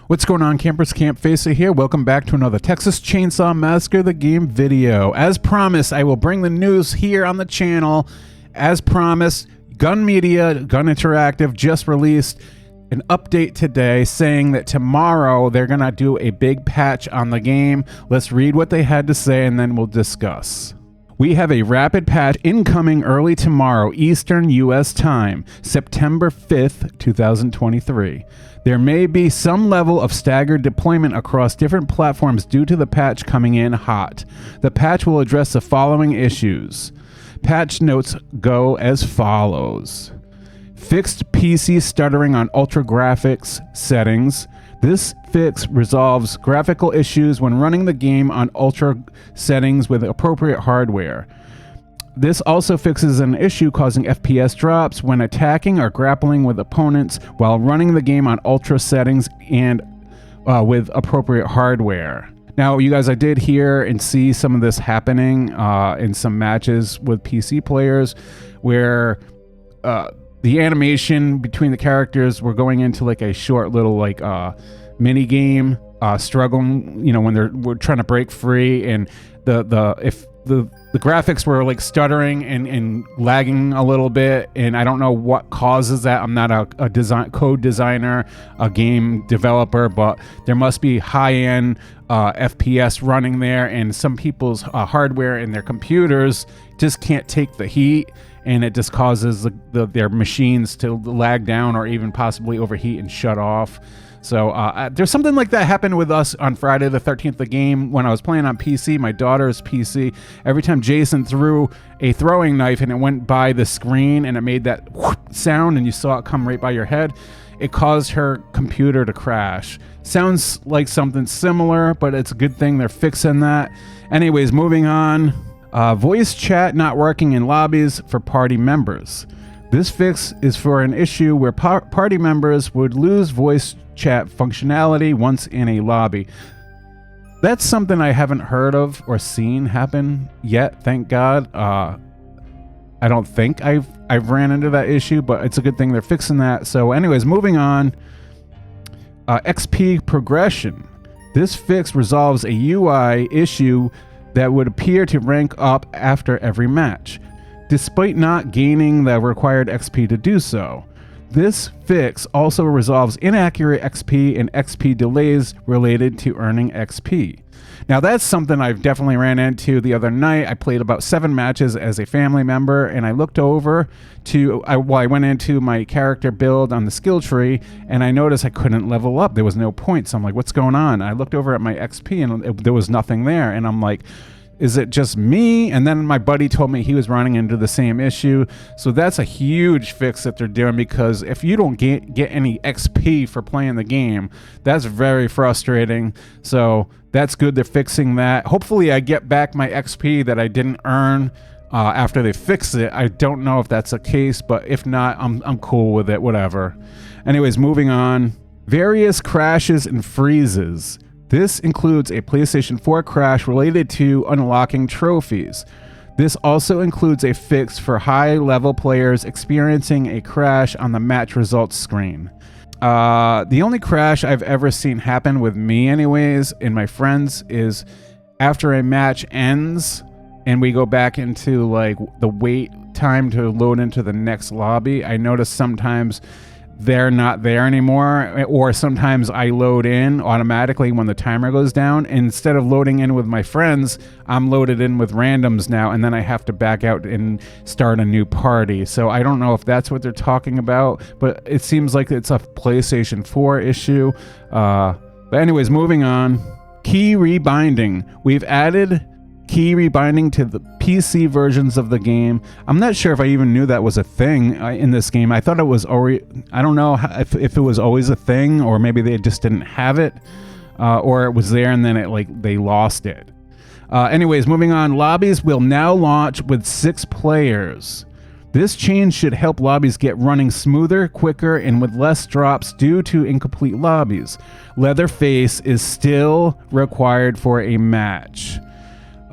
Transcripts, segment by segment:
What's going on, campers? Campfacer here. Welcome back to another Texas Chainsaw Massacre the game video. As promised, I will bring the news here on the channel. As promised, Gun Media, Gun Interactive just released an update today saying that tomorrow they're going to do a big patch on the game. Let's read what they had to say and then we'll discuss. We have a rapid patch incoming early tomorrow, Eastern U.S. time, September 5th, 2023. There may be some level of staggered deployment across different platforms due to the patch coming in hot. The patch will address the following issues. Patch notes go as follows. Fixed PC stuttering on ultra graphics settings. This fix resolves graphical issues when running the game on ultra settings with appropriate hardware. This also fixes an issue causing FPS drops when attacking or grappling with opponents while running the game on ultra settings and with appropriate hardware. Now, you guys, I did hear and see some of this happening in some matches with PC players where the animation between the characters were going into like a short little like mini game, struggling, you know, when we're trying to break free, and the graphics were like stuttering and lagging a little bit, and I don't know what causes that. I'm not a code designer, a game developer, but there must be high-end FPS running there, and some people's hardware and their computers just can't take the heat, and it just causes their machines to lag down or even possibly overheat and shut off. So there's something like that happened with us on Friday the 13th, the game, when I was playing on PC, my daughter's PC. Every time Jason threw a throwing knife and it went by the screen and it made that sound and you saw it come right by your head, it caused her computer to crash. Sounds like something similar, but it's a good thing they're fixing that. Anyways, moving on. Voice chat not working in lobbies for party members. This fix is for an issue where party members would lose voice chat functionality once in a lobby. That's something I haven't heard of or seen happen yet, thank God. I don't think I've ran into that issue, but it's a good thing they're fixing that. So anyways, moving on. XP progression. This fix resolves a UI issue that would appear to rank up after every match, despite not gaining the required XP to do so. This fix also resolves inaccurate XP and XP delays related to earning XP. Now that's something I've definitely ran into the other night. I played about 7 matches as a family member, and I looked over to, I went into my character build on the skill tree, and I noticed I couldn't level up. There was no points. I'm like, what's going on? I looked over at my XP and there was nothing there, and I'm like, is it just me? And then my buddy told me he was running into the same issue. So that's a huge fix that they're doing, because if you don't get any XP for playing the game, that's very frustrating. So that's good they're fixing that. Hopefully I get back my XP that I didn't earn after they fix it. I don't know if that's the case, but if not, I'm cool with it, whatever. Anyways, moving on. Various crashes and freezes. This includes a PlayStation 4 crash related to unlocking trophies. This also includes a fix for high-level players experiencing a crash on the match results screen. The only crash I've ever seen happen with me anyways, and my friends, is after a match ends and we go back into like the wait time to load into the next lobby. I notice sometimes they're not there anymore, or sometimes I load in automatically when the timer goes down. Instead of loading in with my friends, I'm loaded in with randoms now, and then I have to back out and start a new party. So I don't know if that's what they're talking about, but it seems like it's a PlayStation 4 issue. But anyways, moving on. Key rebinding. We've added key rebinding to the PC versions of the game. I'm not sure if I even knew that was a thing in this game. I thought it was already, I don't know if it was always a thing, or maybe they just didn't have it, or it was there and then they lost it. Anyways, moving on. Lobbies will now launch with 6 players. This change should help lobbies get running smoother, quicker, and with less drops due to incomplete lobbies. Leatherface is still required for a match.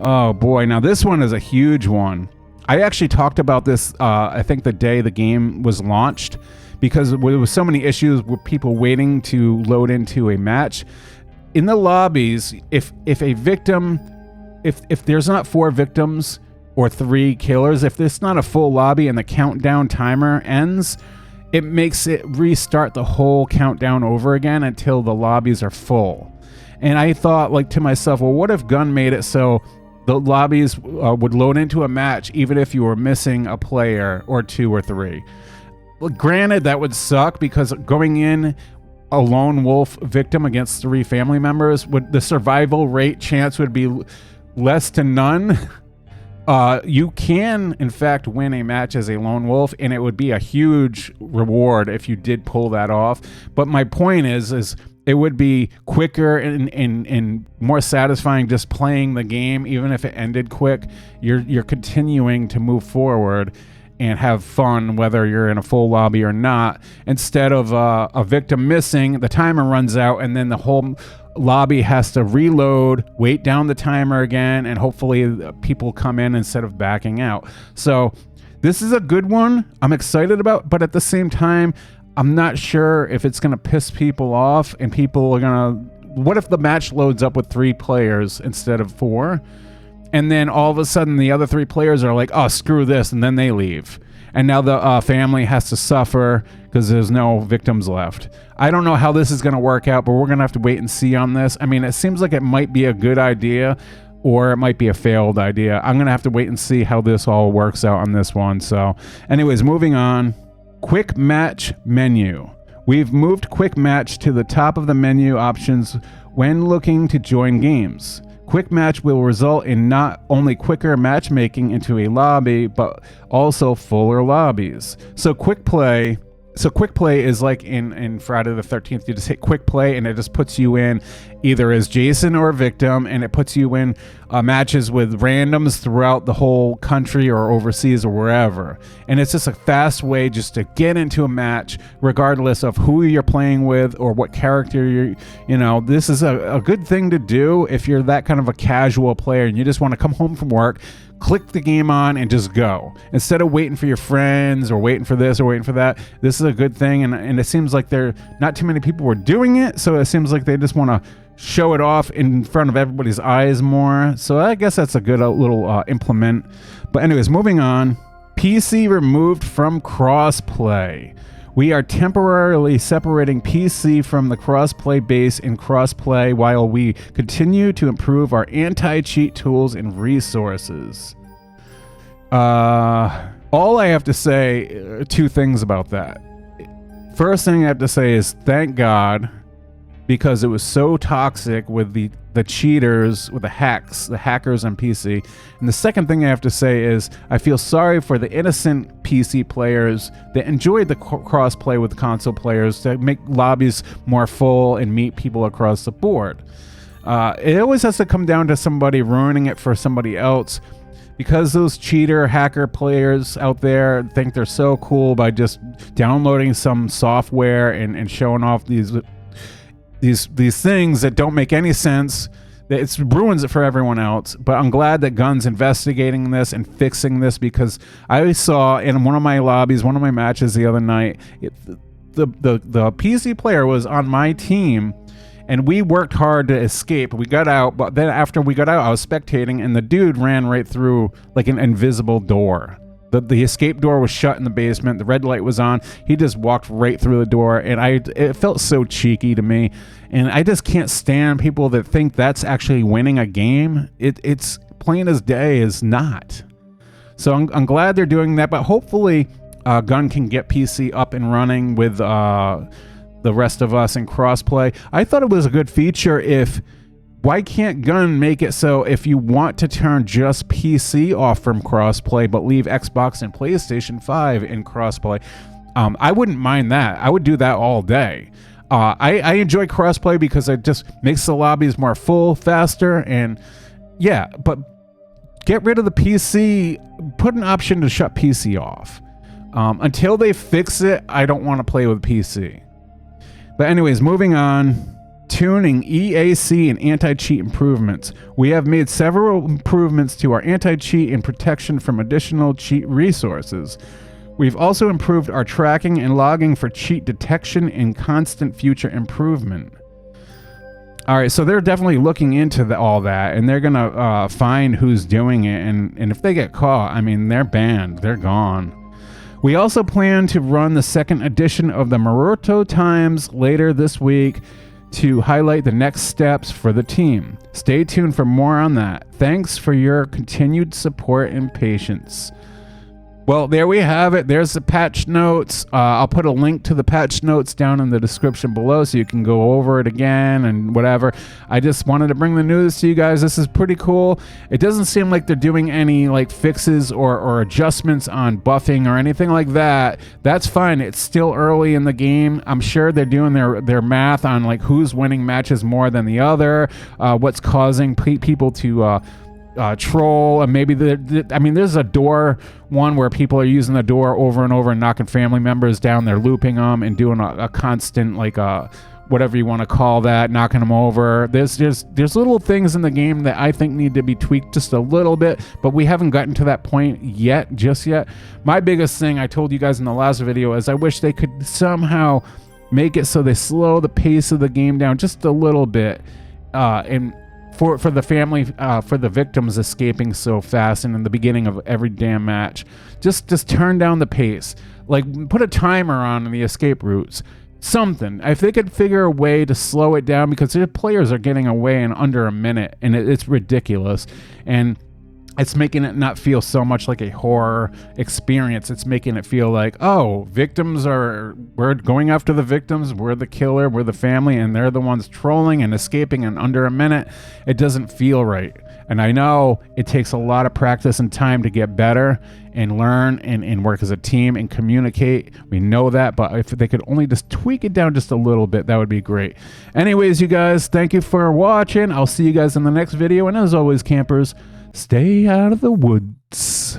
Oh boy, now this one is a huge one. I actually talked about this, I think the day the game was launched, because there was so many issues with people waiting to load into a match. In the lobbies, if a victim, if there's not 4 victims or 3 killers, if it's not a full lobby and the countdown timer ends, it makes it restart the whole countdown over again until the lobbies are full. And I thought, like, to myself, well, what if Gun made it so the lobbies would load into a match even if you were missing a player or 2 or 3? Well, granted, that would suck, because going in a lone wolf victim against 3 family members, the survival rate chance would be less to none. You can, in fact, win a match as a lone wolf, and it would be a huge reward if you did pull that off. But my point is it would be quicker and more satisfying just playing the game, even if it ended quick. You're continuing to move forward and have fun, whether you're in a full lobby or not. Instead of a victim missing, the timer runs out, and then the whole lobby has to reload, wait down the timer again, and hopefully people come in instead of backing out. So this is a good one I'm excited about, but at the same time, I'm not sure if it's going to piss people off, and people are going to... What if the match loads up with 3 players instead of 4? And then all of a sudden the other 3 players are like, oh, screw this, and then they leave. And now the family has to suffer because there's no victims left. I don't know how this is going to work out, but we're going to have to wait and see on this. I mean, it seems like it might be a good idea, or it might be a failed idea. I'm going to have to wait and see how this all works out on this one. So anyways, moving on. Quick match menu. We've moved quick match to the top of the menu options when looking to join games. Quick match will result in not only quicker matchmaking into a lobby, but also fuller lobbies. So quick play is like in Friday the 13th. You just hit quick play, and it just puts you in either as Jason or a victim, and it puts you in matches with randoms throughout the whole country or overseas or wherever. And it's just a fast way just to get into a match, regardless of who you're playing with or what character you're. This is a good thing to do if you're that kind of a casual player and you just want to come home from work, click the game on, and just go. Instead of waiting for your friends or waiting for this or waiting for that, this is a good thing. And it seems like not too many people were doing it, so it seems like they just want to show it off in front of everybody's eyes more. So I guess that's a good little implement. But anyways, moving on. PC removed from crossplay. We are temporarily separating PC from the crossplay base in crossplay while we continue to improve our anti-cheat tools and resources. All I have to say, 2 things about that. First thing I have to say is thank God, because it was so toxic with the cheaters, with the hackers on PC. And the second thing I have to say is I feel sorry for the innocent PC players that enjoyed the crossplay with console players to make lobbies more full and meet people across the board. It always has to come down to somebody ruining it for somebody else, because those hacker players out there think they're so cool by just downloading some software and showing off these things that don't make any sense. It ruins it for everyone else. But I'm glad that Gun's investigating this and fixing this, because I saw in one of my lobbies, one of my matches the other night, the PC player was on my team, and we worked hard to escape. We got out, but then after we got out, I was spectating, and the dude ran right through like an invisible door. The escape door was shut in the basement. The red light was on. He just walked right through the door, and it felt so cheeky to me. And I just can't stand people that think that's actually winning a game. It's plain as day is not. So I'm glad they're doing that, but hopefully Gun can get PC up and running with the rest of us in crossplay. I thought it was a good feature. Why can't Gun make it so if you want to turn just PC off from crossplay but leave Xbox and PlayStation 5 in crossplay? I wouldn't mind that. I would do that all day. I enjoy crossplay because it just makes the lobbies more full, faster, and yeah, but get rid of the PC. Put an option to shut PC off. Until they fix it, I don't want to play with PC. But anyways, moving on. Tuning, EAC, and anti-cheat improvements. We have made several improvements to our anti-cheat and protection from additional cheat resources. We've also improved our tracking and logging for cheat detection and constant future improvement. All right, so they're definitely looking into all that, and they're gonna find who's doing it, and if they get caught, I mean, they're banned, they're gone. We also plan to run the second edition of the Naruto Times later this week to highlight the next steps for the team. Stay tuned for more on that. Thanks for your continued support and patience. Well, there we have it. There's the patch notes. I'll put a link to the patch notes down in the description below so you can go over it again and whatever. I just wanted to bring the news to you guys. This is pretty cool. It doesn't seem like they're doing any like fixes or adjustments on buffing or anything like that. That's fine. It's still early in the game. I'm sure they're doing their math on like who's winning matches more than the other, what's causing people to troll, and maybe there's a door one where people are using the door over and over and knocking family members down. They're looping them and doing a constant like whatever you want to call that, knocking them over. There's little things in the game that I think need to be tweaked just a little bit, but we haven't gotten to that point just yet. My biggest thing I told you guys in the last video is I wish they could somehow make it so they slow the pace of the game down just a little bit, and for the family, for the victims escaping so fast and in the beginning of every damn match, just turn down the pace. Like, put a timer on the escape routes. Something. If they could figure a way to slow it down, because their players are getting away in under a minute, and it's ridiculous. And it's making it not feel so much like a horror experience. It's making it feel like, oh, we're going after the victims, we're the killer, we're the family, and they're the ones trolling and escaping in under a minute. It doesn't feel right. And I know it takes a lot of practice and time to get better and learn and work as a team and communicate. We know that, but if they could only just tweak it down just a little bit, that would be great. Anyways, you guys, thank you for watching. I'll see you guys in the next video. And as always, campers, stay out of the woods.